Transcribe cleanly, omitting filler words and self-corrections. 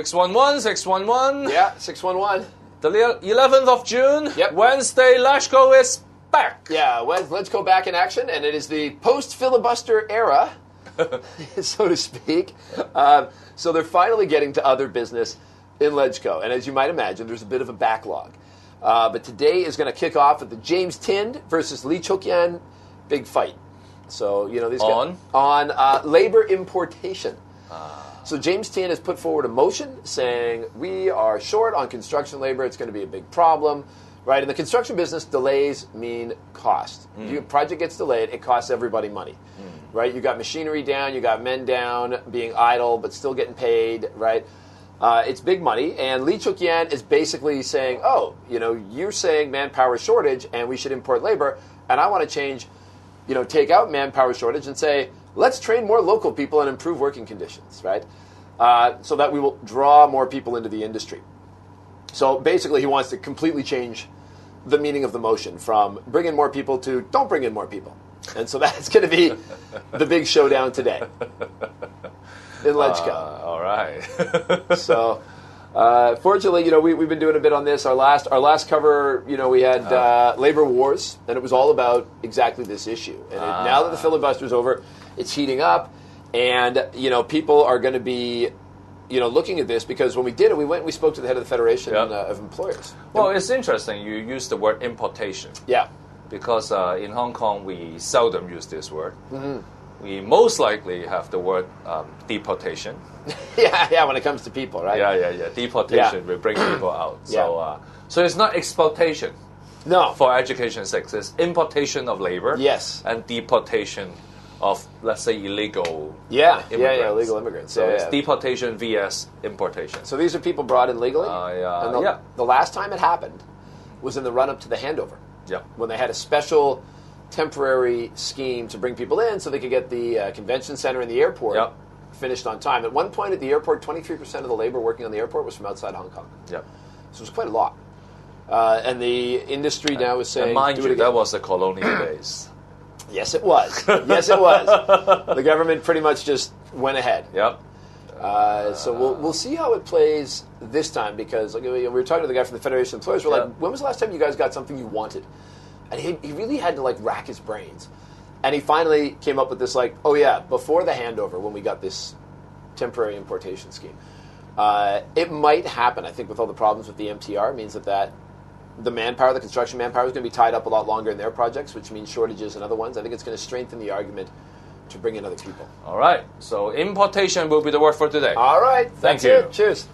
611, 611. Yeah, 611. The 11th of June, Yep. Wednesday, Let's Go is back. Yeah, let's go back in action, and it is the post-filibuster era, so to speak. So they're finally getting to other business in LegCo, and as you might imagine, there's a bit of a backlog. But today is going to kick off with the James Tind versus Lee Chok-yan big fight. So, you know, these guys on labor importation. So James Tind has put forward a motion saying we are short on construction labor. It's going to be a big problem, right? In the construction business, delays mean cost. Your project gets delayed, it costs everybody money, right? You got machinery down, you got men down, being idle but still getting paid, right? It's big money, and Lee Chok-yan is basically saying, oh, you know, you're saying manpower shortage and we should import labor, and I want to change, you know, take out manpower shortage and say, let's train more local people and improve working conditions, right? So that we will draw more people into the industry. So basically he wants to completely change the meaning of the motion from bring in more people to don't bring in more people. And so that's going to be the big showdown today in LegCo. All right. So fortunately, you know, we've been doing a bit on this. Our last cover, you know, we had labor wars, and it was all about exactly this issue. And now that the filibuster's over, it's heating up, and you know, people are going to be, you know, looking at this because when we did it, we spoke to the head of the Federation of Employers. Well, it's interesting you use the word importation. Yeah. Because in Hong Kong we seldom use this word. We most likely have the word deportation. yeah, when it comes to people, right? Yeah. Deportation, we bring people out. So, so it's not exploitation. No. For education's sake, it's importation of labor. Yes. And deportation of, let's say, illegal immigrants. illegal immigrants. So it's deportation vs importation. So these are people brought in legally? And the last time it happened was in the run-up to the handover. Yeah. When they had a special temporary scheme to bring people in so they could get the convention center and the airport finished on time. At one point at the airport, 23% of the labor working on the airport was from outside Hong Kong. Yeah. So it was quite a lot. And the industry now is saying, and mind you, that was the colonial days. Yes, it was. Yes, it was. The government pretty much just went ahead. Yep. So we'll see how it plays this time, because like, we were talking to the guy from the Federation of Employers. We're like, when was the last time you guys got something you wanted? And he really had to like rack his brains. And he finally came up with this like, oh yeah, before the handover when we got this temporary importation scheme. It might happen, I think, with all the problems with the MTR, means that the manpower, the construction manpower, is going to be tied up a lot longer in their projects, which means shortages in other ones. I think it's going to strengthen the argument to bring in other people. All right. So importation will be the word for today. All right. Thank That's you. it. Cheers.